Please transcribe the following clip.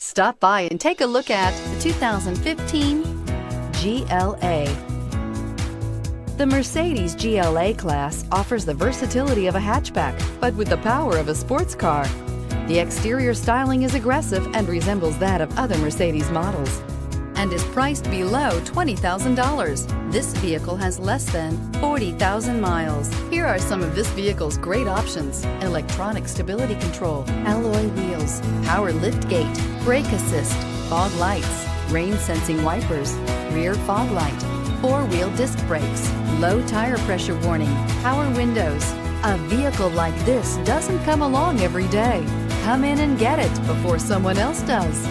Stop by and take a look at the 2015 GLA. The Mercedes GLA-Class offers the versatility of a hatchback, but with the power of a sports car. The exterior styling is aggressive and resembles that of other Mercedes models, and is priced below $20,000. This vehicle has less than 40,000 miles. Here are some of this vehicle's great options: electronic stability control, alloy wheels, power liftgate, brake assist, fog lights, rain sensing wipers, rear fog light, four-wheel disc brakes, low tire pressure warning, power windows. A vehicle like this doesn't come along every day. Come in and get it before someone else does.